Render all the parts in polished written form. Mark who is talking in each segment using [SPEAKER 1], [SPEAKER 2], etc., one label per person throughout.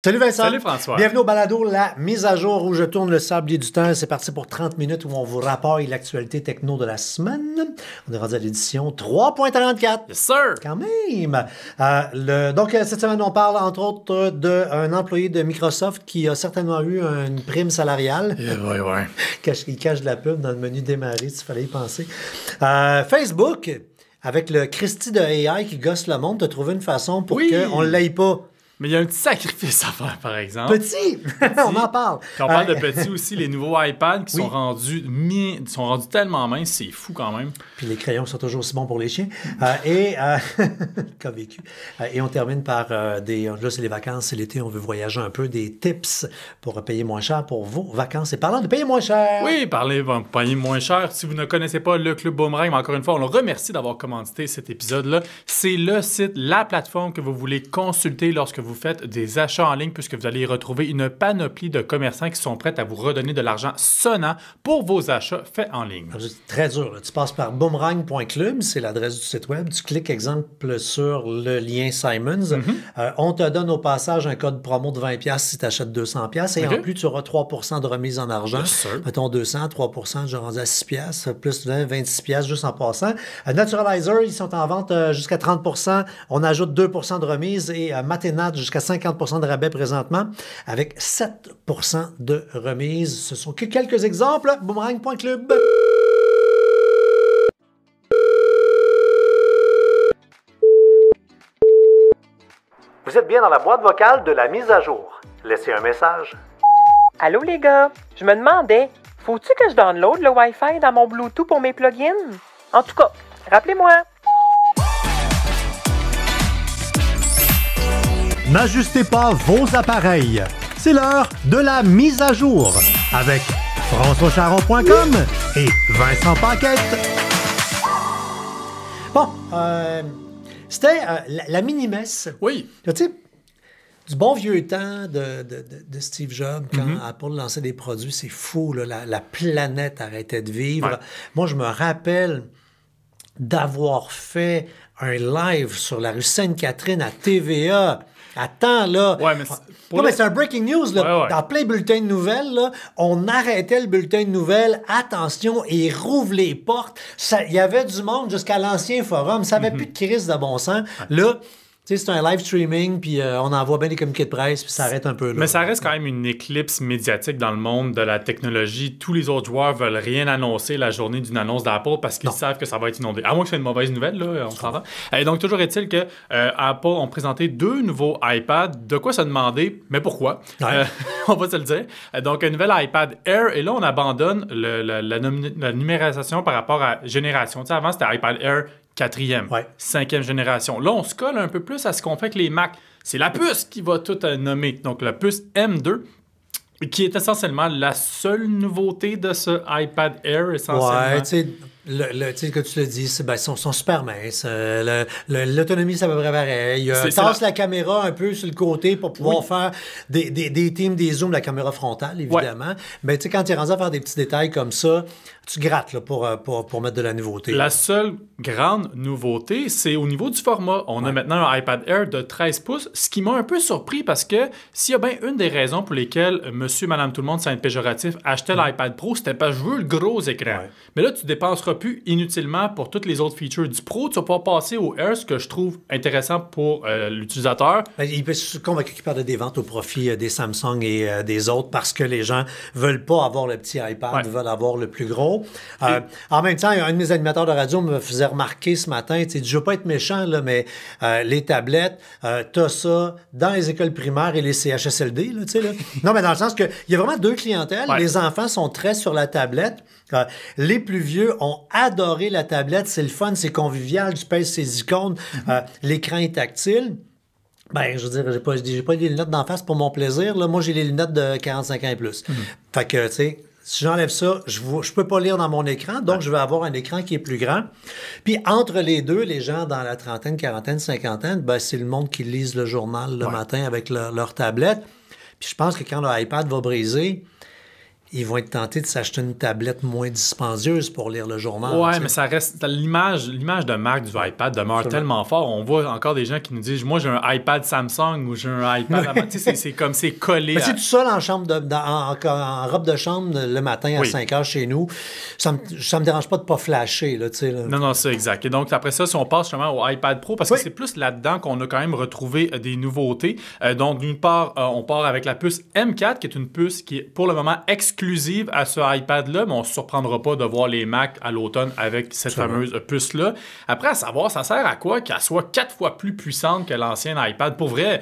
[SPEAKER 1] Salut Vincent.
[SPEAKER 2] Salut François.
[SPEAKER 1] Bienvenue au balado La mise à jour où je tourne le sablier du temps. C'est parti pour 30 minutes où on vous rapporte l'actualité techno de la semaine. On est rendu à l'édition 3.34.
[SPEAKER 2] Yes, sir.
[SPEAKER 1] Quand même. Donc, cette semaine, on parle entre autres d'un employé de Microsoft qui a certainement eu une prime salariale.
[SPEAKER 2] Ouais.
[SPEAKER 1] Il cache de la pub dans le menu démarrer, s'il fallait y penser. Facebook, avec le Christie de AI qui gosse le monde, a trouvé une façon pour qu'on ne l'aille pas.
[SPEAKER 2] Mais il y a un petit sacrifice à faire, par exemple.
[SPEAKER 1] Petit! On en parle.
[SPEAKER 2] Quand on parle de petits aussi, les nouveaux iPads qui sont rendus tellement minces, c'est fou quand même.
[SPEAKER 1] Puis les crayons sont toujours aussi bons pour les chiens. Qu'a vécu. Et on termine par là, c'est les vacances, c'est l'été, on veut voyager un peu, des tips pour payer moins cher pour vos vacances. Et parlant de payer moins cher.
[SPEAKER 2] Oui, payer moins cher. Si vous ne connaissez pas le Club Boomerang, mais encore une fois, on le remercie d'avoir commandité cet épisode-là. C'est le site, la plateforme que vous voulez consulter lorsque vous faites des achats en ligne, puisque vous allez y retrouver une panoplie de commerçants qui sont prêts à vous redonner de l'argent sonnant pour vos achats faits en ligne.
[SPEAKER 1] C'est très dur. Là. Tu passes par boomerang.club, c'est l'adresse du site web. Tu cliques, exemple, sur le lien Simons. On te donne au passage un code promo de 20$ si tu achètes 200$. Et en plus, tu auras 3% de remise en argent. Mettons 200, 3%, j'ai rendu à 6$, plus 20, 26$ juste en passant. Naturalizer, ils sont en vente jusqu'à 30%. On ajoute 2% de remise et Matenat jusqu'à 50% de rabais présentement, avec 7% de remise. Ce sont que quelques exemples. Boomerang.club. Vous êtes bien dans la boîte vocale de la mise à jour. Laissez un message.
[SPEAKER 3] Allô les gars, je me demandais, faut-tu que je download le Wi-Fi dans mon Bluetooth pour mes plugins? En tout cas, rappelez-moi.
[SPEAKER 1] N'ajustez pas vos appareils. C'est l'heure de la mise à jour avec FrançoisCharron.com et Vincent Paquette. Bon, c'était la mini-messe.
[SPEAKER 2] Oui.
[SPEAKER 1] Tu sais, du bon vieux temps de Steve Jobs, quand Apple lançait des produits, c'est fou, là, la planète arrêtait de vivre. Ouais. Moi, je me rappelle d'avoir fait un live sur la rue Sainte-Catherine à TVA. Attends, là.
[SPEAKER 2] Ouais,
[SPEAKER 1] mais c'est un breaking news, là.
[SPEAKER 2] Ouais.
[SPEAKER 1] Dans plein bulletin de nouvelles, là, on arrêtait le bulletin de nouvelles. Attention, et rouvre les portes. Il y avait du monde jusqu'à l'ancien forum. Ça n'avait plus de crise de bon sens. Là, tu sais, c'est un live streaming, puis on envoie bien des communiqués de presse, puis ça arrête un peu là.
[SPEAKER 2] Mais ça reste quand même une éclipse médiatique dans le monde de la technologie. Tous les autres joueurs veulent rien annoncer la journée d'une annonce d'Apple parce qu'ils savent que ça va être inondé. À moins que ce soit une mauvaise nouvelle, là, on s'entend. Et donc, toujours est-il que Apple ont présenté 2 nouveaux iPads. De quoi se demander, mais pourquoi? On va se le dire. Donc, un nouvel iPad Air, et là, on abandonne la numérisation par rapport à génération. Tu sais, avant, c'était iPad Air 4e, 5e génération. Là, on se colle un peu plus à ce qu'on fait avec les Mac. C'est la puce qui va tout nommer. Donc, la puce M2, qui est essentiellement la seule nouveauté de ce iPad Air, essentiellement.
[SPEAKER 1] Ouais, tu sais, que tu le dis, sont super minces. L'autonomie, c'est à peu près pareil. Tasse la caméra un peu sur le côté pour pouvoir faire des teams, des zooms, la caméra frontale, évidemment. Mais tu sais, quand tu es rendu à faire des petits détails comme ça, tu grattes là, pour mettre de la nouveauté.
[SPEAKER 2] La seule grande nouveauté, c'est au niveau du format. On a maintenant un iPad Air de 13 pouces, ce qui m'a un peu surpris parce que s'il y a bien une des raisons pour lesquelles monsieur, madame, tout le monde, sans être péjoratif, achetait l'iPad Pro, c'était parce que je veux le gros écran. Mais là, tu dépenseras plus inutilement pour toutes les autres features du Pro. Tu vas pouvoir passer au Air, ce que je trouve intéressant pour l'utilisateur.
[SPEAKER 1] Il peut se convaincre qu'il parle des ventes au profit des Samsung et des autres parce que les gens veulent pas avoir le petit iPad, veulent avoir le plus gros. En même temps, un de mes animateurs de radio me faisait remarquer ce matin, je ne veux pas être méchant, là, mais les tablettes, tu as ça dans les écoles primaires et les CHSLD. Là, là. Non, mais dans le sens qu'il y a vraiment 2 clientèles. Les enfants sont très sur la tablette. Les plus vieux ont adoré la tablette. C'est le fun, c'est convivial. Tu pèses ses icônes. L'écran est tactile. Ben, je veux dire, j'ai pas les lunettes d'en face pour mon plaisir. Là. Moi, j'ai les lunettes de 45 ans et plus. Fait que, tu sais, si j'enlève ça, je peux pas lire dans mon écran, donc je vais avoir un écran qui est plus grand. Puis entre les deux, les gens dans la trentaine, quarantaine, cinquantaine, ben, c'est le monde qui lise le journal le matin avec leur tablette. Puis je pense que quand le iPad va briser, ils vont être tentés de s'acheter une tablette moins dispendieuse pour lire le journal.
[SPEAKER 2] Ouais, mais ça reste... L'image de marque du iPad demeure tellement fort. On voit encore des gens qui nous disent « Moi, j'ai un iPad Samsung » ou « J'ai un iPad... » Tu sais, c'est comme c'est collé.
[SPEAKER 1] Mais si tu es seul en chambre en robe de chambre le matin à 5 heures chez nous, ça me dérange pas de pas flasher. Là, tu sais, là.
[SPEAKER 2] Non, c'est exact. Et donc, après ça, si on passe justement au iPad Pro, parce que c'est plus là-dedans qu'on a quand même retrouvé des nouveautés. Donc, d'une part, on part avec la puce M4, qui est une puce qui est pour le moment exclusive à ce iPad-là, mais on ne se surprendra pas de voir les Mac à l'automne avec cette fameuse puce-là. Après, à savoir, ça sert à quoi qu'elle soit 4 fois plus puissante que l'ancien iPad? Pour vrai,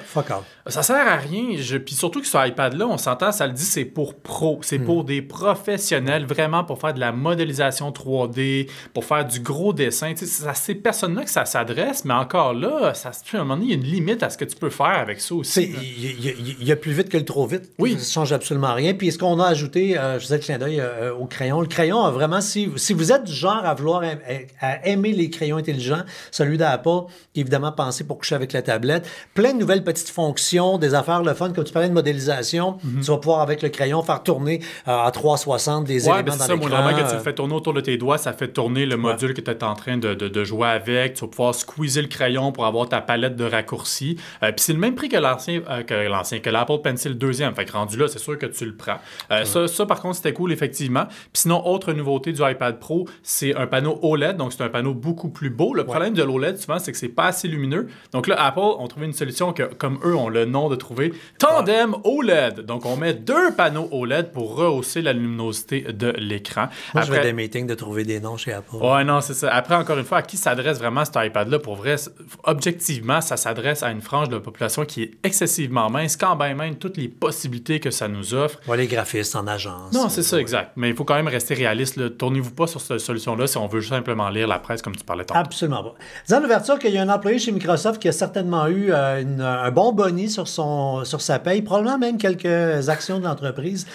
[SPEAKER 2] ça sert à rien. Puis surtout que ce iPad-là, on s'entend, ça le dit, c'est pour pro. C'est pour des professionnels, vraiment pour faire de la modélisation 3D, pour faire du gros dessin. C'est à ces personnes-là que ça s'adresse, mais encore là, à un moment donné, il y a une limite à ce que tu peux faire avec ça aussi.
[SPEAKER 1] Il y a plus vite que le trop vite.
[SPEAKER 2] Oui.
[SPEAKER 1] Ça ne change absolument rien. Puis ce qu'on a ajouté, je faisais le clin d'œil au crayon. Le crayon a vraiment, si vous êtes du genre à vouloir à aimer les crayons intelligents, celui d'Apple, qui est évidemment pensé pour coucher avec la tablette, plein de nouvelles petites fonctions, des affaires le fun, comme tu parlais de modélisation, tu vas pouvoir avec le crayon faire tourner à 360 des éléments dans l'écran.
[SPEAKER 2] Moi, normalement, que tu le fais tourner autour de tes doigts, ça fait tourner le module que tu es en train de jouer avec. Tu vas pouvoir squeezer le crayon pour avoir ta palette de raccourcis. Puis c'est le même prix que l'Apple Pencil 2e. Fait que rendu là, c'est sûr que tu le prends. Ça, par contre, c'était cool, effectivement. Puis sinon, autre nouveauté du iPad Pro, c'est un panneau OLED. Donc, c'est un panneau beaucoup plus beau. Le problème de l'OLED, souvent, c'est que c'est pas assez lumineux. Donc là, Apple ont trouvé une solution que, comme eux, ont le nom de trouver Tandem OLED. Donc, on met 2 panneaux OLED pour rehausser la luminosité de l'écran.
[SPEAKER 1] Moi, je vais des meetings de trouver des noms chez Apple.
[SPEAKER 2] Ouais, non, c'est ça. Après, encore une fois, à qui s'adresse vraiment cet iPad-là? Pour vrai, objectivement, ça s'adresse à une frange de la population qui est excessivement mince, quand même toutes les possibilités que ça nous offre.
[SPEAKER 1] Ouais, les graphistes en agence.
[SPEAKER 2] Non, c'est ça, exact. Mais il faut quand même rester réaliste. Là. Tournez-vous pas sur cette solution-là si on veut simplement lire la presse comme tu parlais tantôt.
[SPEAKER 1] Absolument pas. Disons l'ouverture qu'il y a un employé chez Microsoft qui a certainement eu un bon boni sur sa paye, probablement même quelques actions de l'entreprise.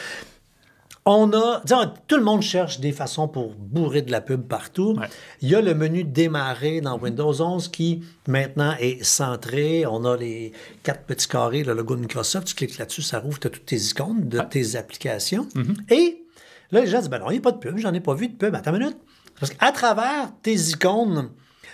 [SPEAKER 1] Tout le monde cherche des façons pour bourrer de la pub partout. Ouais. Il y a le menu démarrer dans Windows 11 qui, maintenant, est centré. On a les 4 petits carrés, le logo de Microsoft. Tu cliques là-dessus, ça rouvre, tu as toutes tes icônes de tes applications. Et là, les gens disent, ben non, il n'y a pas de pub, j'en ai pas vu de pub. Attends une minute. Parce qu'à travers tes icônes,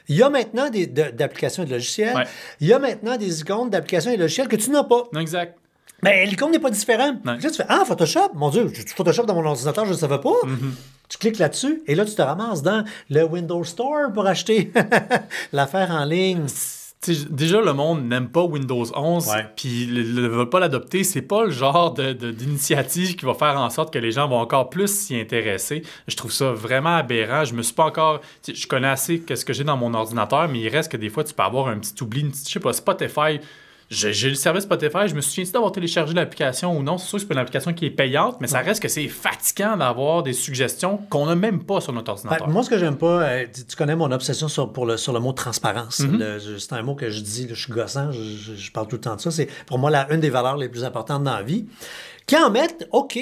[SPEAKER 1] il y a maintenant d'applications et de logiciels. Ouais. Il y a maintenant des icônes d'applications et de logiciels que tu n'as pas.
[SPEAKER 2] Exact.
[SPEAKER 1] Mais l'icône n'est pas différente. Là, tu fais Photoshop. Mon Dieu, Photoshop dans mon ordinateur, je ne savais pas. Tu cliques là-dessus et là, tu te ramasses dans le Windows Store pour acheter l'affaire en ligne.
[SPEAKER 2] Déjà, le monde n'aime pas Windows 11, puis ne veut pas l'adopter. C'est pas le genre d'initiative qui va faire en sorte que les gens vont encore plus s'y intéresser. Je trouve ça vraiment aberrant. Je me suis pas encore... Je connais assez ce que j'ai dans mon ordinateur, mais il reste que des fois, tu peux avoir un petit oubli. Je sais pas, Spotify... J'ai le service Spotify, je me souviens d'avoir téléchargé l'application ou non. C'est sûr que c'est pas une application qui est payante, mais ça reste que c'est fatigant d'avoir des suggestions qu'on n'a même pas sur notre ordinateur.
[SPEAKER 1] Moi, ce que j'aime pas, tu connais mon obsession sur le mot transparence. C'est un mot que je dis, je suis gossant, je parle tout le temps de ça. C'est pour moi une des valeurs les plus importantes dans la vie. Qui en mettent, OK.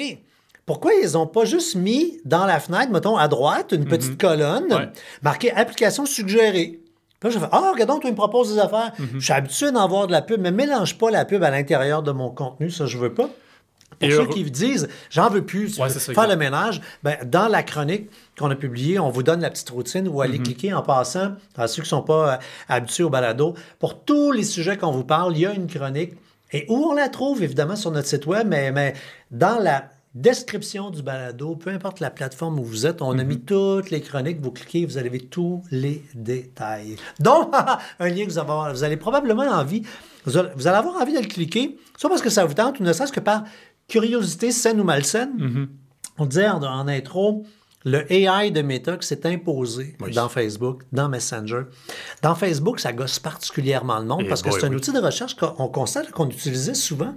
[SPEAKER 1] Pourquoi ils n'ont pas juste mis dans la fenêtre, mettons, à droite, une petite colonne marquée « Application suggérée ». Là, je fais regardons, tu me proposes des affaires. Je suis habitué d'en voir de la pub, mais mélange pas la pub à l'intérieur de mon contenu, ça, je veux pas. Pour ceux qui disent, j'en veux plus, faire le ménage, dans la chronique qu'on a publiée, on vous donne la petite routine où allez cliquer en passant, à ceux qui ne sont pas habitués au balado. Pour tous les sujets qu'on vous parle, il y a une chronique. Et où on la trouve, évidemment, sur notre site web, mais dans la description du balado, peu importe la plateforme où vous êtes, on a mis toutes les chroniques, vous cliquez, vous avez tous les détails. Donc, un lien que vous allez probablement envie, vous allez avoir envie de le cliquer, soit parce que ça vous tente, ou ne serait-ce que par curiosité saine ou malsaine. On disait en intro, le AI de Meta qui s'est imposé dans Facebook, dans Messenger. Dans Facebook, ça gosse particulièrement le monde parce que c'est un outil de recherche qu'on constate qu'on utilisait souvent.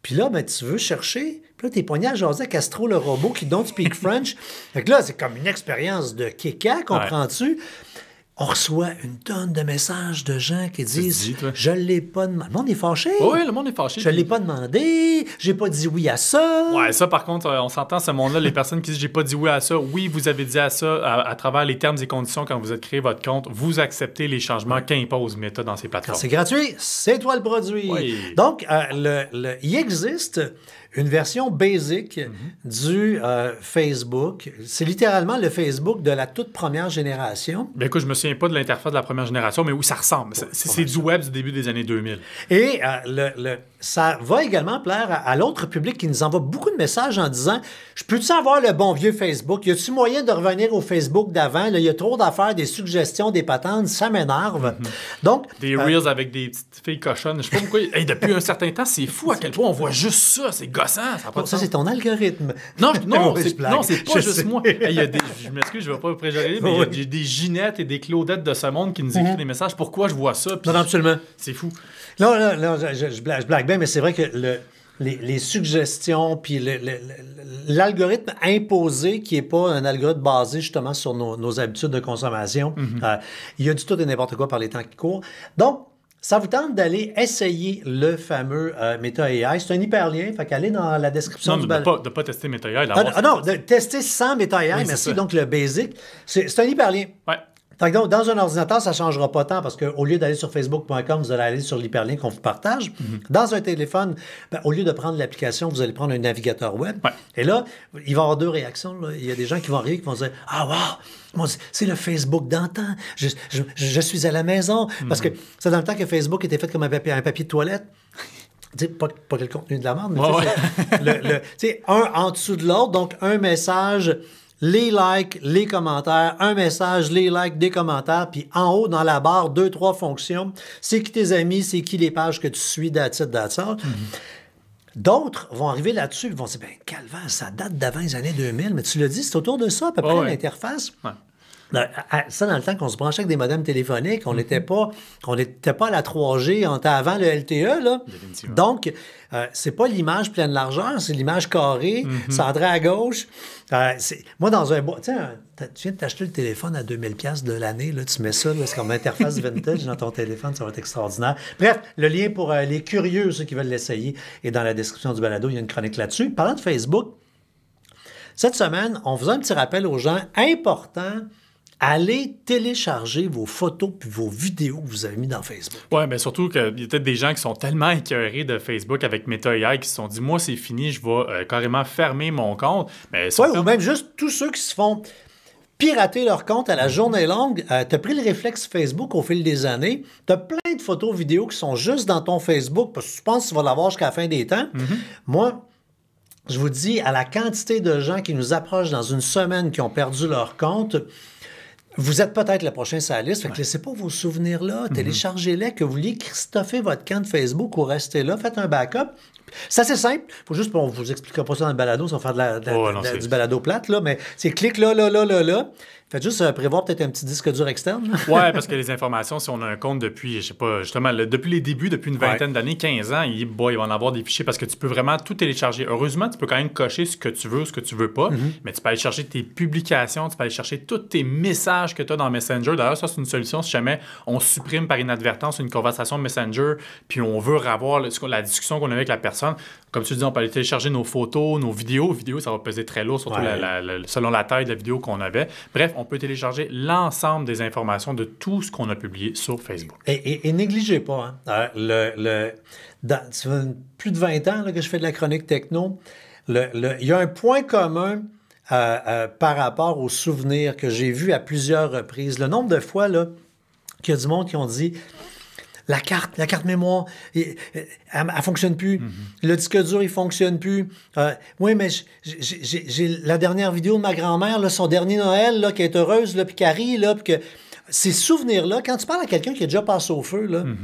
[SPEAKER 1] Puis là, tu veux chercher, puis là, t'es poigné à jaser à Castro, le robot qui don't speak French. Fait que là, c'est comme une expérience de kéka, comprends-tu? on reçoit une tonne de messages de gens qui disent « Je ne l'ai pas demandé. » Le monde est fâché.
[SPEAKER 2] Oui, le monde est fâché.
[SPEAKER 1] Je ne l'ai pas demandé. J'ai pas dit oui à ça.
[SPEAKER 2] Ouais, ça, par contre, on s'entend, ce monde-là, les personnes qui disent « J'ai pas dit oui à ça », oui, vous avez dit à ça à travers les termes et conditions quand vous avez créé votre compte. Vous acceptez les changements qu'impose Meta dans ses plateformes.
[SPEAKER 1] Quand c'est gratuit, c'est toi le produit.
[SPEAKER 2] Oui.
[SPEAKER 1] Donc, il existe une version basic du Facebook. C'est littéralement le Facebook de la toute première génération.
[SPEAKER 2] Bien, écoute, je me souviens pas de l'interface de la première génération, mais oui, ça ressemble. C'est du web du début des années 2000.
[SPEAKER 1] Et ça va également plaire à l'autre public qui nous envoie beaucoup de messages en disant « Je peux-tu avoir le bon vieux Facebook? Y a-tu moyen de revenir au Facebook d'avant? Il y a trop d'affaires, des suggestions, des patentes, ça m'énerve. » Donc,
[SPEAKER 2] des Reels avec des petites filles cochonnes. Je sais pas pourquoi. Hey, depuis un certain temps, c'est fou à quel point on voit juste ça. C'est gossant.
[SPEAKER 1] Ça, c'est ton algorithme.
[SPEAKER 2] Non, c'est pas juste moi. Hey, je m'excuse, je ne vais pas préjuger, mais il y a des Ginettes et des Claudettes de ce monde qui nous écrivent des messages. Pourquoi je vois ça?
[SPEAKER 1] Non, absolument.
[SPEAKER 2] C'est fou.
[SPEAKER 1] Non, je blague bien, mais c'est vrai que les suggestions, puis l'algorithme imposé, qui n'est pas un algorithme basé justement sur nos habitudes de consommation, il y a du tout et n'importe quoi par les temps qui courent. Donc, ça vous tente d'aller essayer le fameux Meta AI. C'est un hyperlien, fait qu'allez dans la description du balado.
[SPEAKER 2] Non, de pas tester Meta AI.
[SPEAKER 1] Non, de tester sans Meta AI, oui, merci. Donc, le basic, c'est un hyperlien.
[SPEAKER 2] Ouais.
[SPEAKER 1] Fait que donc, dans un ordinateur, ça ne changera pas tant parce qu'au lieu d'aller sur facebook.com, vous allez aller sur l'hyperlien qu'on vous partage. Dans un téléphone, au lieu de prendre l'application, vous allez prendre un navigateur web.
[SPEAKER 2] Ouais.
[SPEAKER 1] Et là, il va y avoir deux réactions. Là. Il y a des gens qui vont arriver, qui vont dire « Ah, wow! C'est le Facebook d'antan. Je suis à la maison. » Parce que c'est dans le temps que Facebook était fait comme un papier de toilette. Pas que le contenu de la merde, mais un en dessous de l'autre. Donc, un message... les likes, les commentaires, un message, les likes, des commentaires, puis en haut, dans la barre, 2-3 fonctions. C'est qui tes amis, c'est qui les pages que tu suis, that's it. D'autres vont arriver là-dessus, ils vont dire, calvaire, ça date d'avant les années 2000, mais tu l'as dit, c'est autour de ça, à peu près, l'interface. Ouais. Ça, dans le temps qu'on se branchait avec des modems téléphoniques, on n'était pas à la 3G, on était avant le LTE, là. Donc, c'est pas l'image pleine largeur, c'est l'image carrée, centrée à gauche. Moi, dans un bois, tu viens de t'acheter le téléphone à 2000$ de l'année, là, tu mets ça, là, c'est comme interface vintage dans ton téléphone, ça va être extraordinaire. Bref, le lien pour les curieux, ceux qui veulent l'essayer, est dans la description du balado, il y a une chronique là-dessus. Parlant de Facebook, cette semaine, on faisait un petit rappel aux gens important. Allez télécharger vos photos puis vos vidéos que vous avez mis dans Facebook.
[SPEAKER 2] Oui, bien surtout qu'il y a peut-être des gens qui sont tellement écœurés de Facebook avec Meta AI qui se sont dit « Moi, c'est fini, je vais carrément fermer mon compte. »
[SPEAKER 1] ou même juste tous ceux qui se font pirater leur compte à la journée longue. Tu as pris le réflexe Facebook au fil des années. Tu as plein de photos, vidéos qui sont juste dans ton Facebook parce que tu penses que tu vas l'avoir jusqu'à la fin des temps. Moi, je vous dis, à la quantité de gens qui nous approchent dans une semaine qui ont perdu leur compte... Vous êtes peut-être le prochain sur la liste, fait que laissez pas vos souvenirs là, téléchargez-les, que vous vouliez Christopher votre compte Facebook ou restez là, faites un backup. C'est assez simple, faut juste, on vous expliquera pas ça dans le balado, ça va faire du balado plate, là, mais c'est clique là. Faites juste prévoir peut-être un petit disque dur externe.
[SPEAKER 2] Oui, parce que les informations, si on a un compte depuis, je sais pas, justement, depuis les débuts, depuis une vingtaine d'années, 15 ans, il va en avoir des fichiers parce que tu peux vraiment tout télécharger. Heureusement, tu peux quand même cocher ce que tu veux, ce que tu veux pas, mais tu peux aller chercher tes publications, tu peux aller chercher tous tes messages que tu as dans Messenger. D'ailleurs, ça, c'est une solution si jamais on supprime par inadvertance une conversation Messenger, puis on veut revoir la discussion qu'on a avec la personne. Comme tu dis, on peut aller télécharger nos photos, nos vidéos. Vidéos, ça va peser très lourd, surtout selon la taille de la vidéo qu'on avait. Bref, on peut télécharger l'ensemble des informations de tout ce qu'on a publié sur Facebook.
[SPEAKER 1] Et négligez pas, ça fait plus de 20 ans là, que je fais de la chronique techno. Il y a un point commun par rapport aux souvenirs que j'ai vus à plusieurs reprises. Le nombre de fois là, qu'il y a du monde qui ont dit... La carte mémoire, elle fonctionne plus. Le disque dur, il fonctionne plus. Oui, mais j'ai la dernière vidéo de ma grand-mère, là, son dernier Noël, là, qui est heureuse, là, puis qui rit, là, puis que ces souvenirs-là, quand tu parles à quelqu'un qui est déjà passé au feu, là, puis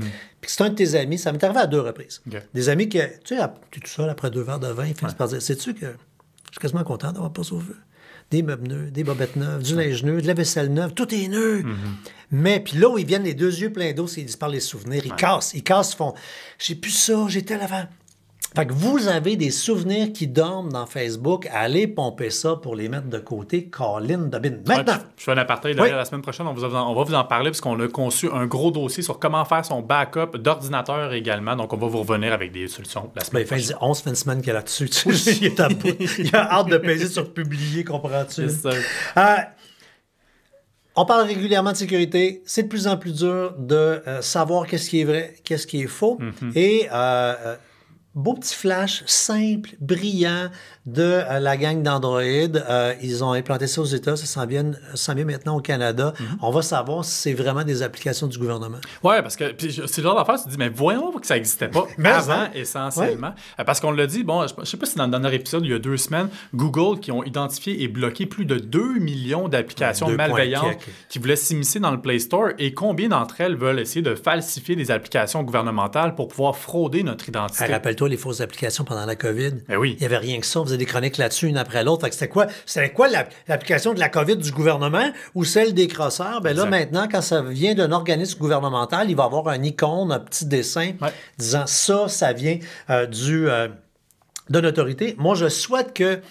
[SPEAKER 1] que c'est un de tes amis, ça m'est arrivé à 2 reprises. Okay. Des amis qui, tu sais, tu es tout seul après 2 verres de vin, ils finissent par dire, sais-tu que je suis quasiment content d'avoir passé au feu. Des meubles neufs, des bobettes neuves, du linge neuf, de la vaisselle neuve, tout est neuf. Mais puis là où ils viennent les 2 yeux pleins d'eau, c'est ils se parlent les souvenirs, ils cassent, ils font « J'ai plus ça, j'ai tel avant. » Fait que vous avez des souvenirs qui dorment dans Facebook. Allez pomper ça pour les mettre de côté. Colin Dobin. Maintenant.
[SPEAKER 2] Je fais un aparté. La semaine prochaine, on va vous en parler parce qu'on a conçu un gros dossier sur comment faire son backup d'ordinateur également. Donc, on va vous revenir avec des solutions la semaine prochaine.
[SPEAKER 1] 11 fait une semaine qu'elle est là-dessus. Il a hâte de peser sur publier, comprends-tu? On parle régulièrement de sécurité. C'est de plus en plus dur de savoir qu'est-ce qui est vrai, qu'est-ce qui est faux. Et beau petit flash simple, brillant de la gang d'Android. Ils ont implanté ça aux États, ça s'en vient maintenant au Canada. On va savoir si c'est vraiment des applications du gouvernement.
[SPEAKER 2] Oui, parce que c'est le genre d'affaire, tu te dis, mais voyons que ça n'existait pas avant, essentiellement. Parce qu'on l'a dit, bon, je ne sais pas si dans le dernier épisode, il y a 2 semaines, Google qui ont identifié et bloqué plus de 2 millions d'applications malveillantes qui voulaient s'immiscer dans le Play Store et combien d'entre elles veulent essayer de falsifier des applications gouvernementales pour pouvoir frauder notre identité.
[SPEAKER 1] Rappelle-toi les fausses applications pendant la COVID.
[SPEAKER 2] Ben oui.
[SPEAKER 1] Il n'y avait rien que ça. On faisait des chroniques là-dessus, une après l'autre. C'était quoi l'application de la COVID du gouvernement ou celle des crosseurs? Ben là, maintenant, quand ça vient d'un organisme gouvernemental, il va y avoir un icône, un petit dessin disant ça vient d'une autorité. Moi, je souhaite que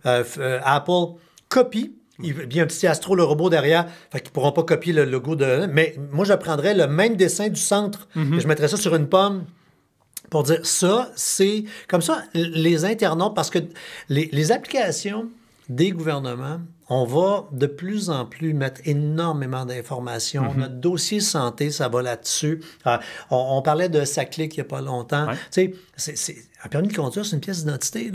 [SPEAKER 1] Apple copie. Il y a un petit Astro, le robot derrière, fait qu'ils ne pourront pas copier le logo de... Mais moi, je prendrais le même dessin du centre et je mettrais ça sur une pomme pour dire ça, c'est... Comme ça, les internautes, parce que les applications des gouvernements, on va de plus en plus mettre énormément d'informations. Notre dossier santé, ça va là-dessus. On parlait de SACLIC il n'y a pas longtemps. Tu sais, un permis de conduire, c'est une pièce d'identité.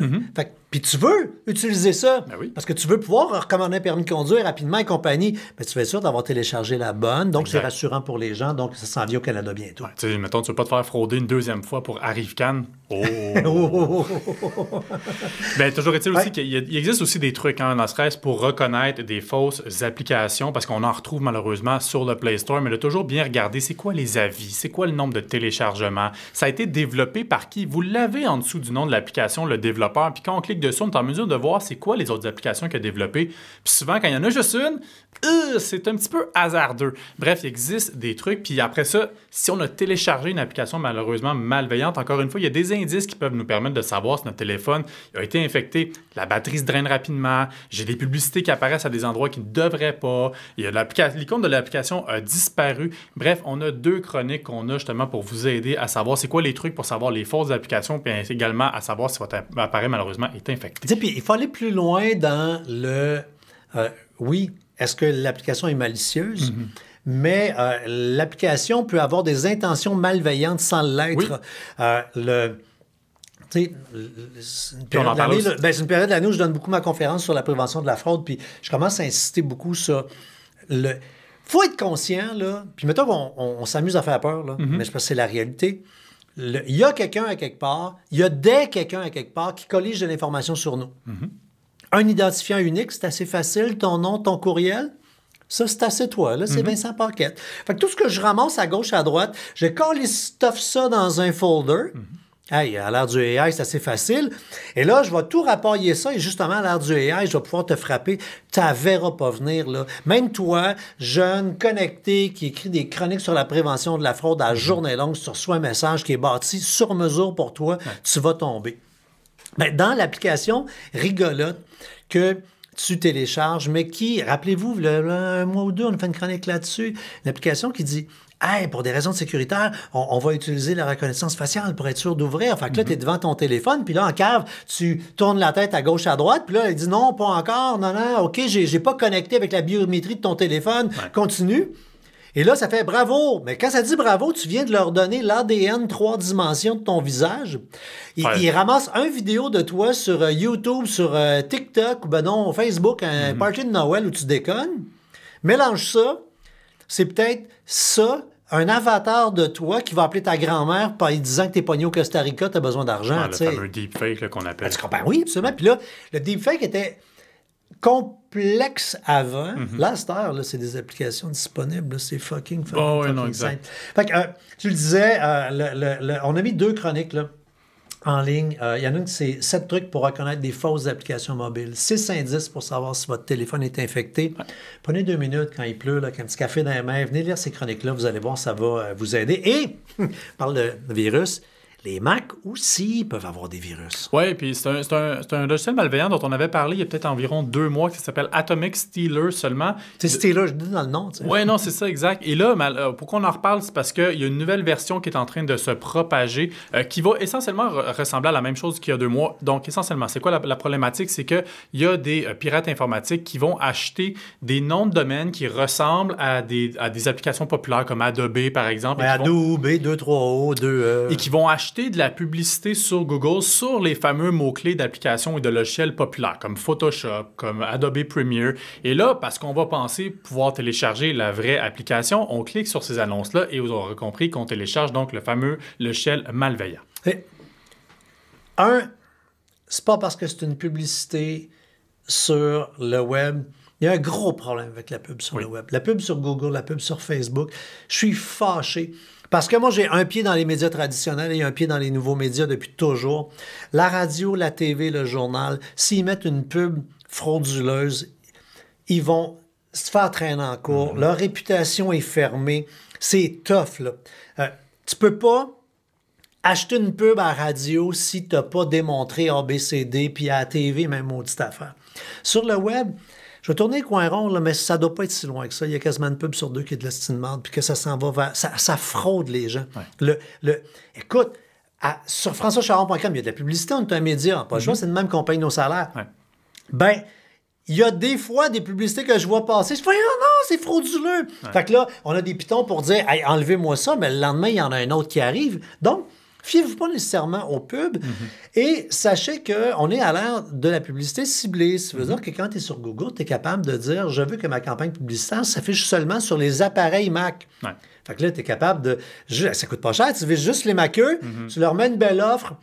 [SPEAKER 1] Puis tu veux utiliser ça parce que tu veux pouvoir recommander un permis de conduire rapidement et compagnie. Mais tu fais sûr d'avoir téléchargé la bonne. Donc, c'est rassurant pour les gens. Donc, ça s'en vient au Canada bientôt.
[SPEAKER 2] Tu sais, mettons, tu ne veux pas te faire frauder une 2e fois pour Arrive-Can. Ben, toujours est-il aussi qu'il existe aussi des trucs, ne serait-ce pour reconnaître des fausses applications, parce qu'on en retrouve malheureusement sur le Play Store, mais de toujours bien regarder c'est quoi les avis, c'est quoi le nombre de téléchargements, ça a été développé par qui? Vous l'avez en dessous du nom de l'application, le développeur, puis quand on clique dessus, on est en mesure de voir c'est quoi les autres applications qu'il a développées. Puis souvent, quand il y en a juste une, c'est un petit peu hasardeux. Bref, il existe des trucs, puis après ça, si on a téléchargé une application malheureusement malveillante, encore une fois, il y a des indices qui peuvent nous permettre de savoir si notre téléphone a été infecté, la batterie se draine rapidement, j'ai des publicités qui apparaissent à des endroits qui ne devraient pas, l'icône de l'application a disparu. Bref, on a 2 chroniques qu'on a justement pour vous aider à savoir c'est quoi les trucs pour savoir les fausses applications, puis également à savoir si votre appareil malheureusement est infecté.
[SPEAKER 1] Puis il faut aller plus loin dans le... oui, est-ce que l'application est malicieuse? Mais l'application peut avoir des intentions malveillantes sans l'être. C'est une période de l'année où je donne beaucoup ma conférence sur la prévention de la fraude, puis je commence à insister beaucoup sur le... faut être conscient, là, puis mettons qu'on s'amuse à faire peur, là, mais je pense que c'est la réalité. Il y a quelqu'un à quelque part, il y a quelqu'un à quelque part qui collige de l'information sur nous. Un identifiant unique, c'est assez facile, ton nom, ton courriel... Ça, c'est assez toi, là, c'est Vincent Paquette. Fait que tout ce que je ramasse à gauche, à droite, je stuff ça dans un folder. Hey, à l'ère du AI, c'est assez facile. Et là, je vais tout rapporter ça. Et justement, à l'ère du AI, je vais pouvoir te frapper. Tu ne verras pas venir, là. Même toi, jeune, connecté, qui écrit des chroniques sur la prévention de la fraude à journée longue, tu reçois un message qui est bâti sur mesure pour toi, tu vas tomber. Ben, dans l'application rigolote que tu télécharges, mais qui, rappelez-vous, un mois ou 2, on a fait une chronique là-dessus, une application qui dit « Hey, pour des raisons sécuritaires, on va utiliser la reconnaissance faciale pour être sûr d'ouvrir. » Fait que là, tu es devant ton téléphone, puis là, en cave, tu tournes la tête à gauche, à droite, puis là, elle dit « Non, pas encore, non, OK, j'ai pas connecté avec la biométrie de ton téléphone. Continue. » Et là, ça fait bravo. Mais quand ça dit bravo, tu viens de leur donner l'ADN 3 dimensions de ton visage. Ils ramassent une vidéo de toi sur YouTube, sur TikTok, ou ben non, Facebook, un party de Noël où tu déconnes. Mélange ça. C'est peut-être ça, un avatar de toi qui va appeler ta grand-mère en disant que t'es pogné au Costa Rica, t'as besoin d'argent.
[SPEAKER 2] Le fameux deepfake qu'on appelle.
[SPEAKER 1] Tu comprends? Oui, absolument. Puis là, le deepfake était complexe avant. Là, à cette heure, là, c'est des applications disponibles. Là, c'est fucking
[SPEAKER 2] exact.
[SPEAKER 1] Fait que, tu le disais, on a mis 2 chroniques là, en ligne. Il y en a une qui c'est 7 trucs pour reconnaître des fausses applications mobiles. 6 indices pour savoir si votre téléphone est infecté. Prenez 2 minutes quand il pleut, là, avec un petit café dans les mains. Venez lire ces chroniques-là. Vous allez voir, ça va vous aider. Et, on parle de virus. Les Mac aussi peuvent avoir des virus.
[SPEAKER 2] Oui, puis c'est un logiciel malveillant dont on avait parlé il y a peut-être environ 2 mois, qui s'appelle Atomic Stealer seulement.
[SPEAKER 1] C'est Stealer, je dis dans le nom.
[SPEAKER 2] Oui, non, c'est ça, exact. Et là, pourquoi on en reparle, c'est parce qu'il y a une nouvelle version qui est en train de se propager, qui va essentiellement ressembler à la même chose qu'il y a 2 mois. Donc, essentiellement, c'est quoi la problématique? C'est qu'il y a des pirates informatiques qui vont acheter des noms de domaine qui ressemblent à des applications populaires comme Adobe, par exemple.
[SPEAKER 1] Adobe, 2-3O, 2E.
[SPEAKER 2] Et qui vont acheter de la publicité sur Google sur les fameux mots-clés d'applications et de logiciels populaires, comme Photoshop, comme Adobe Premiere. Et là, parce qu'on va penser pouvoir télécharger la vraie application, on clique sur ces annonces-là et vous aurez compris qu'on télécharge donc le fameux logiciel malveillant.
[SPEAKER 1] C'est pas parce que c'est une publicité sur le web. Il y a un gros problème avec la pub sur le web. La pub sur Google, la pub sur Facebook. Je suis fâché. Parce que moi, j'ai un pied dans les médias traditionnels et un pied dans les nouveaux médias depuis toujours. La radio, la TV, le journal, s'ils mettent une pub frauduleuse, ils vont se faire traîner en cours. Leur réputation est fermée. C'est tough, là. Tu peux pas acheter une pub à la radio si tu n'as pas démontré ABCD, puis à la TV, même maudite affaire. Sur le web, je vais tourner le coin rond, là, mais ça ne doit pas être si loin que ça. Il y a quasiment une pub sur 2 qui est de l'estime de marde, puis que ça s'en va vers... Ça fraude les gens. Ouais. Écoute, sur françoischaron.com, il y a de la publicité, on est un média. Pas le choix, c'est de même qu'on paye nos salaires. Ouais. Ben, il y a des fois des publicités que je vois passer. Je fais, oh non, c'est frauduleux. Ouais. Fait que là, on a des pitons pour dire, hey, enlevez-moi ça, mais le lendemain, il y en a un autre qui arrive. Donc, fiez-vous pas nécessairement aux pubs et sachez qu'on est à l'ère de la publicité ciblée. Ça veut dire que quand tu es sur Google, tu es capable de dire « Je veux que ma campagne publicitaire s'affiche seulement sur les appareils Mac. Ouais. » Fait que là, tu es capable de... Ça coûte pas cher, tu vises juste les Maceux, tu leur mets une belle offre,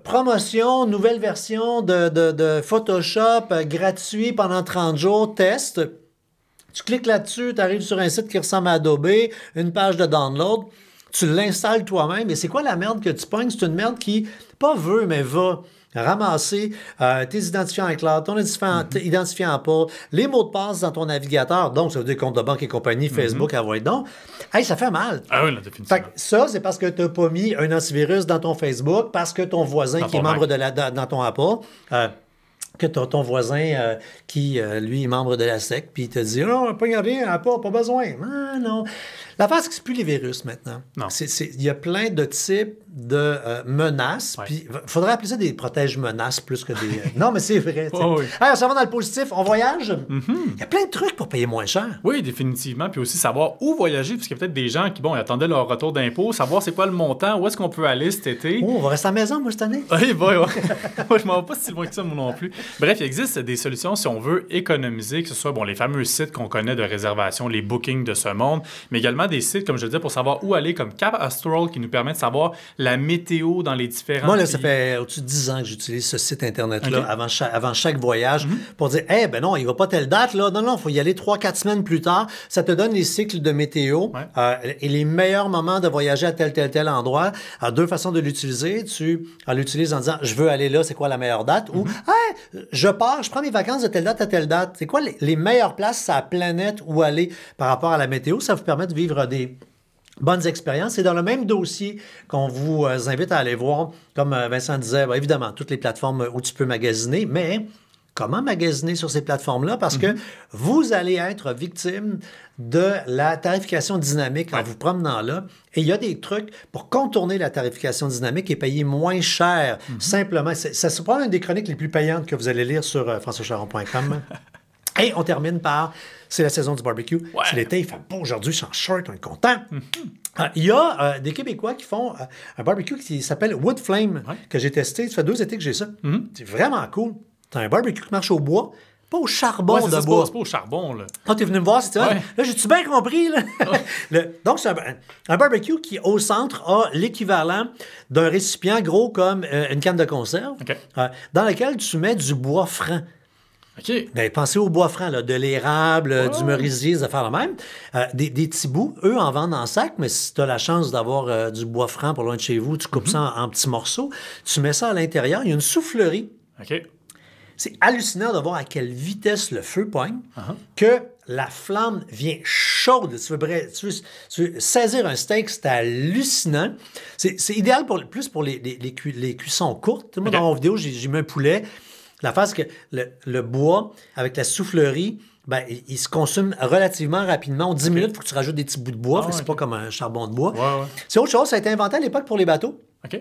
[SPEAKER 1] promotion, nouvelle version de Photoshop gratuit pendant 30 jours, test. Tu cliques là-dessus, tu arrives sur un site qui ressemble à Adobe, une page de download. Tu l'installes toi-même. Et c'est quoi la merde que tu pognes? C'est une merde qui, pas veut, mais va ramasser tes identifiants iCloud, ton identifiant Apple, les mots de passe dans ton navigateur. Donc, ça veut dire compte de banque et compagnie, Facebook, donc. Hey, ça fait mal.
[SPEAKER 2] Ah oui, là, définitivement.
[SPEAKER 1] Fait que ça, c'est parce que tu n'as pas mis un antivirus dans ton Facebook, parce que ton voisin qui est membre dans ton Apple... que ton voisin qui, lui, est membre de la SEC, puis il te dit « Non, pas rien, pas besoin. » Ah, non. L'affaire, c'est que c'est plus les virus maintenant. Non. Il y a plein de types de menaces, puis il faudrait appeler ça des protège-menaces plus que des... Non, mais c'est vrai. Oh, oui. Alors, ça va dans le positif, on voyage. Il y a plein de trucs pour payer moins cher.
[SPEAKER 2] Oui, définitivement. Puis aussi savoir où voyager, parce qu'il y a peut-être des gens qui, bon, ils attendaient leur retour d'impôt, savoir c'est quoi le montant, où est-ce qu'on peut aller cet été.
[SPEAKER 1] Oh, on va rester à la maison, moi, cette année.
[SPEAKER 2] Oui, moi, je m'en vais pas si loin que ça, moi non plus. Bref, il existe des solutions si on veut économiser, que ce soit bon, les fameux sites qu'on connaît de réservation, les bookings de ce monde, mais également des sites, comme je le disais, pour savoir où aller, comme Cap Astral, qui nous permet de savoir la météo dans les différents
[SPEAKER 1] Moi, là, ça fait au-dessus de 10 ans que j'utilise ce site Internet-là avant chaque voyage pour dire, ben non, il va pas telle date, là. Non, il faut y aller 3-4 semaines plus tard. Ça te donne les cycles de météo et les meilleurs moments de voyager à tel endroit. Alors, 2 façons de l'utiliser. Tu l'utilises en disant, je veux aller là, c'est quoi la meilleure date? Ou, je prends mes vacances de telle date à telle date. C'est quoi les meilleures places sur la planète où aller par rapport à la météo? Ça vous permet de vivre des bonnes expériences. C'est dans le même dossier qu'on vous invite à aller voir. Comme Vincent disait, évidemment, toutes les plateformes où tu peux magasiner, mais comment magasiner sur ces plateformes-là? Parce que vous allez être victime de la tarification dynamique en vous promenant là. Et il y a des trucs pour contourner la tarification dynamique et payer moins cher. Simplement, ça se prend une des chroniques les plus payantes que vous allez lire sur françoischaron.com. Et on termine par, c'est la saison du barbecue. Ouais. C'est l'été, il fait beau aujourd'hui, je suis en short, on est content. Il y a des Québécois qui font un barbecue qui s'appelle Wood Flame, que j'ai testé. Ça fait 2 étés que j'ai ça. C'est vraiment cool. C'est un barbecue qui marche au bois, pas au charbon de bois.
[SPEAKER 2] C'est pas au charbon, là.
[SPEAKER 1] Quand tu es venu me voir, c'est ça. Là, j'ai-tu bien compris, là? Donc, c'est un barbecue qui, au centre, a l'équivalent d'un récipient gros comme une canne de conserve, dans lequel tu mets du bois franc.
[SPEAKER 2] OK.
[SPEAKER 1] Ben, pensez au bois franc, là, de l'érable, du merisier, des affaires de même. Des petits bouts, eux en vendent en sac, mais si tu as la chance d'avoir du bois franc pour loin de chez vous, tu coupes ça en petits morceaux, tu mets ça à l'intérieur, il y a une soufflerie.
[SPEAKER 2] OK.
[SPEAKER 1] C'est hallucinant de voir à quelle vitesse le feu pogne, que la flamme vient chaude. Tu veux saisir un steak, c'est hallucinant. C'est idéal plus pour les cuissons courtes. Moi, dans mon vidéo, j'ai mis un poulet. La face que le bois, avec la soufflerie, ben, il se consume relativement rapidement. En 10 minutes, il faut que tu rajoutes des petits bouts de bois. C'est pas comme un charbon de bois. C'est autre chose. Ça a été inventé à l'époque pour les bateaux.
[SPEAKER 2] OK.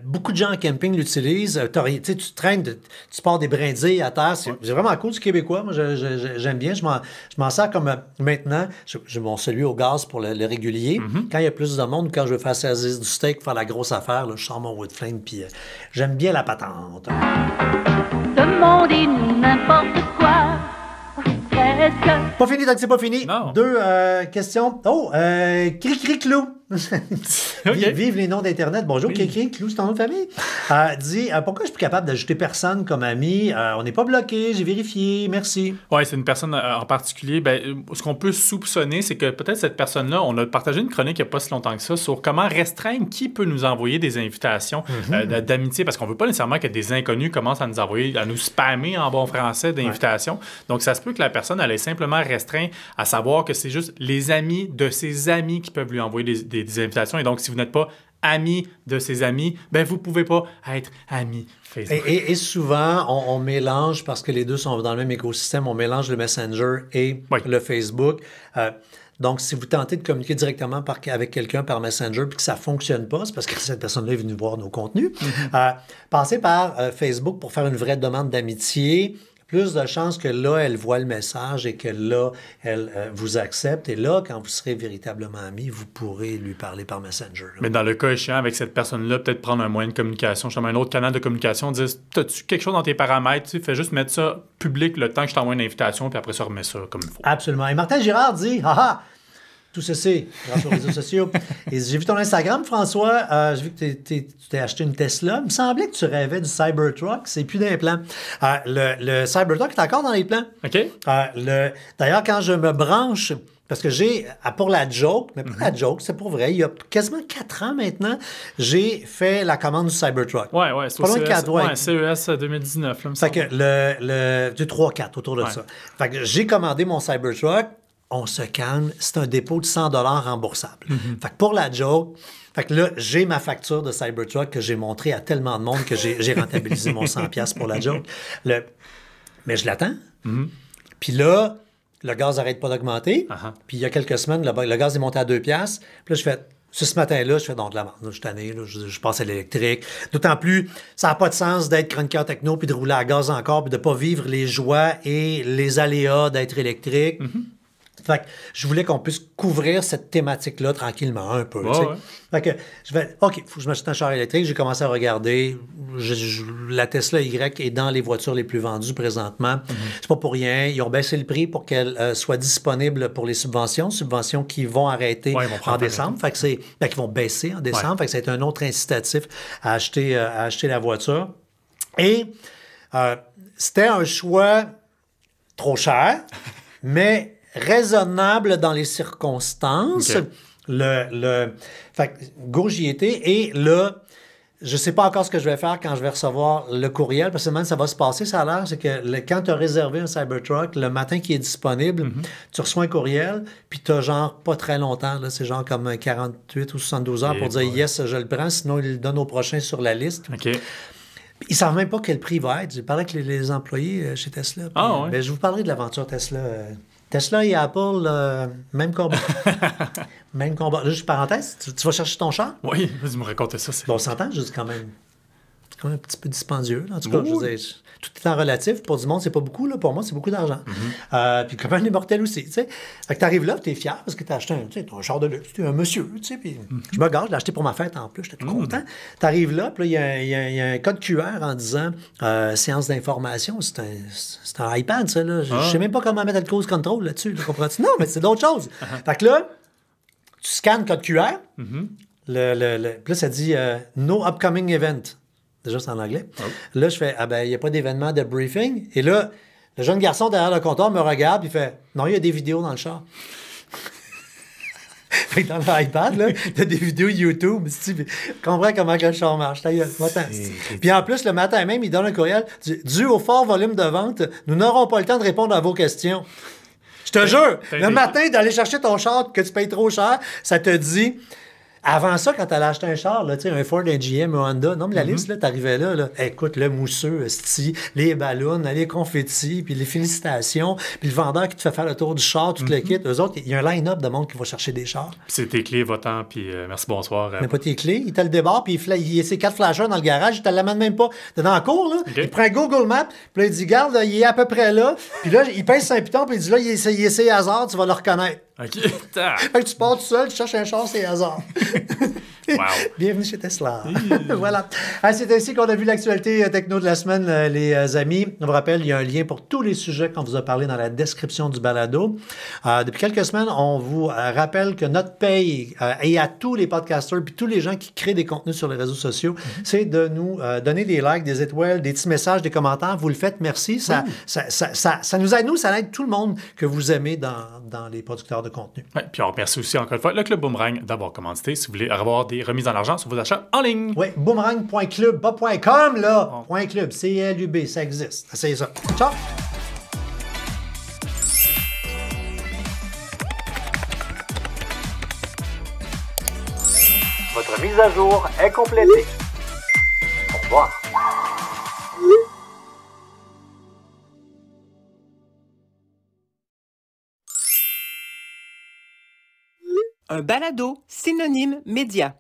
[SPEAKER 1] Beaucoup de gens en camping l'utilisent. Tu traînes, tu pars des brindilles à terre. C'est vraiment cool, du québécois. Moi, j'aime bien. Je m'en sers comme maintenant. J'ai mon celui au gaz pour le régulier. Quand il y a plus de monde, quand je veux faire saisir du steak, faire la grosse affaire, là, je sors mon wood flame, puis j'aime bien la patente.
[SPEAKER 4] Demandez n'importe quoi.
[SPEAKER 1] Pas fini tant que c'est pas fini.
[SPEAKER 2] Non.
[SPEAKER 1] 2 questions. Oh, Cri-Cri-Clou.
[SPEAKER 2] Okay.
[SPEAKER 1] Vive les noms d'Internet. Bonjour, Cri-Cri-Clou, c'est ton nom de famille. Dit, pourquoi je suis plus capable d'ajouter personne comme ami? On n'est pas bloqué, j'ai vérifié, merci.
[SPEAKER 2] Oui, c'est une personne en particulier. Ben, ce qu'on peut soupçonner, c'est que peut-être cette personne-là, on a partagé une chronique il n'y a pas si longtemps que ça sur comment restreindre qui peut nous envoyer des invitations d'amitié, parce qu'on ne veut pas nécessairement que des inconnus commencent à nous envoyer, à nous spammer en bon français d'invitations. Donc, ça se peut que la personne, elle est simplement restreinte à savoir que c'est juste les amis de ses amis qui peuvent lui envoyer des invitations. Et donc, si vous n'êtes pas ami de ses amis, ben vous ne pouvez pas être ami Facebook.
[SPEAKER 1] Et souvent, on mélange, parce que les deux sont dans le même écosystème, on mélange le Messenger et le Facebook. Donc, si vous tentez de communiquer directement avec quelqu'un par Messenger puis que ça ne fonctionne pas, c'est parce que cette personne-là est venue voir nos contenus. Passez par Facebook pour faire une vraie demande d'amitié. Plus de chances que là, elle voit le message et que là, elle vous accepte. Et là, quand vous serez véritablement amis, vous pourrez lui parler par Messenger. Là.
[SPEAKER 2] Mais dans le cas échéant, avec cette personne-là, peut-être prendre un moyen de communication, un autre canal de communication, dire, as-tu quelque chose dans tes paramètres? Fais juste mettre ça public le temps que je t'envoie une invitation, puis après ça, remets ça comme il faut.
[SPEAKER 1] Absolument. Et Martin Girard dit, haha, tout ceci, grâce aux réseaux sociaux. Et j'ai vu ton Instagram, François. J'ai vu que tu t'es acheté une Tesla. Il me semblait que tu rêvais du Cybertruck. C'est plus dans les plans. Le Cybertruck est encore dans les plans.
[SPEAKER 2] OK.
[SPEAKER 1] D'ailleurs, quand je me branche, parce que j'ai, pour la joke, mais pas la joke, c'est pour vrai, il y a quasiment 4 ans maintenant, j'ai fait la commande du Cybertruck.
[SPEAKER 2] Ouais, c'est au CES 2019. Là,
[SPEAKER 1] fait que du 3-4 autour de ça. Fait que j'ai commandé mon Cybertruck. On se calme, c'est un dépôt de 100 $ remboursable. Fait que pour la joke, fait que là, j'ai ma facture de Cybertruck que j'ai montrée à tellement de monde que j'ai rentabilisé mon 100$ pour la joke. Mais je l'attends. Puis là, le gaz n'arrête pas d'augmenter. Puis il y a quelques semaines, le gaz est monté à 2$. Puis là, je fais... Ce matin-là, je fais donc de la merde. Je suis tanné, je passe à l'électrique. D'autant plus, ça n'a pas de sens d'être chroniqueur techno puis de rouler à gaz encore puis de ne pas vivre les joies et les aléas d'être électrique. Fait que je voulais qu'on puisse couvrir cette thématique-là tranquillement un peu. Fait que je vais, OK, il faut que je m'achète un char électrique. J'ai commencé à regarder. La Tesla Y est dans les voitures les plus vendues présentement. C'est pas pour rien. Ils ont baissé le prix pour qu'elle soit disponible pour les subventions qui vont arrêter en décembre. Fait que qui vont baisser en décembre. Fait que c'est un autre incitatif à acheter la voiture. Et c'était un choix trop cher, mais raisonnable dans les circonstances.
[SPEAKER 2] Okay.
[SPEAKER 1] Fait que, go, j'y étais. Et là, je ne sais pas encore ce que je vais faire quand je vais recevoir le courriel. Parce que ça va se passer, ça a l'air, c'est que quand tu as réservé un Cybertruck, le matin qui est disponible, tu reçois un courriel, puis tu as genre pas très longtemps, là, c'est genre comme 48 ou 72 heures pour dire yes, je le prends, sinon il le donne au prochain sur la liste.
[SPEAKER 2] OK.
[SPEAKER 1] Ils ne savent même pas quel prix va être. J'ai parlé avec les employés chez Tesla. Puis, je vous parlerai de l'aventure Tesla. Tesla et Apple, même combat. Même combat. Là, juste parenthèse, tu vas chercher ton char?
[SPEAKER 2] Oui, vas-y me raconter ça.
[SPEAKER 1] Bon, on s'entend, je dis quand même. C'est quand même un petit peu dispendieux. Là. En tout cas, je veux dire, tout est en relatif. Pour du monde, c'est pas beaucoup. Là. Pour moi, c'est beaucoup d'argent. Puis comme un immortel aussi. T'sais. Fait que tu arrives là, tu es fier parce que tu as acheté un char de luxe. Tu es un monsieur. Puis je me gâche, je l'ai acheté pour ma fête en plus. J'étais tout content. Tu arrives là, puis là, il y a un code QR en disant séance d'information. C'est un iPad, ça. Là. Je sais même pas comment mettre le cause control là-dessus. Là, comprends-tu? Non, mais c'est d'autres choses. Fait que là, tu scannes le code QR. Puis là, ça dit No upcoming event. Déjà, c'est en anglais. Là, je fais, il n'y a pas d'événement de briefing. Et là, le jeune garçon derrière le comptoir me regarde et il fait, non, il y a des vidéos dans le char. Fait que dans l'iPad, là, t'as des vidéos YouTube. Tu comprends comment le char marche. Puis en plus, le matin même, il donne un courriel. Dû au fort volume de vente, nous n'aurons pas le temps de répondre à vos questions. Je te jure,
[SPEAKER 2] t'as
[SPEAKER 1] le
[SPEAKER 2] été-
[SPEAKER 1] matin, d'aller chercher ton char que tu payes trop cher, ça te dit... Avant ça, quand tu allais acheter un char, là, un Ford, un GM, un Honda, non, mais la liste, là, t'arrivais là, écoute, le mousseux, les ballons, les confettis, puis les félicitations, puis le vendeur qui te fait faire le tour du char, tout le kit. Eux autres, il y a un line-up de monde qui va chercher des chars.
[SPEAKER 2] Puis c'est tes clés, va-t'en, puis merci, bonsoir.
[SPEAKER 1] Mais pas tes clés, il te le débarre, puis il y a ses 4 flashers dans le garage, il te l'amène même pas. T'es dans la cour, là, il prend un Google Maps, puis là, il dit, garde, là, il est à peu près là, puis là, il pèse Saint-Piton, puis il dit, là, il est ses hasard, tu vas le reconnaître.
[SPEAKER 2] OK.
[SPEAKER 1] Fait que tu pars tout seul, tu cherches un char, c'est hasard.
[SPEAKER 2] Wow.
[SPEAKER 1] Bienvenue chez Tesla. Voilà. C'est ainsi qu'on a vu l'actualité techno de la semaine, les amis. On vous rappelle, il y a un lien pour tous les sujets qu'on vous a parlé dans la description du balado. Depuis quelques semaines, on vous rappelle que notre paye, et à tous les podcasters puis tous les gens qui créent des contenus sur les réseaux sociaux, c'est de nous donner des likes, des étoiles, des petits messages, des commentaires. Vous le faites, merci. Ça nous aide, ça aide tout le monde que vous aimez dans les producteurs de contenu.
[SPEAKER 2] Ouais, puis on remercie aussi encore une fois le Club Boomerang d'avoir commandité si vous voulez avoir des remises en argent sur vos achats en ligne.
[SPEAKER 1] Oui, boomerang.club, pas .com, là. .club, C-L-U-B, ça existe. Essayez ça. Ciao!
[SPEAKER 5] Votre mise à jour est complétée. Au revoir.
[SPEAKER 3] Un balado synonyme média.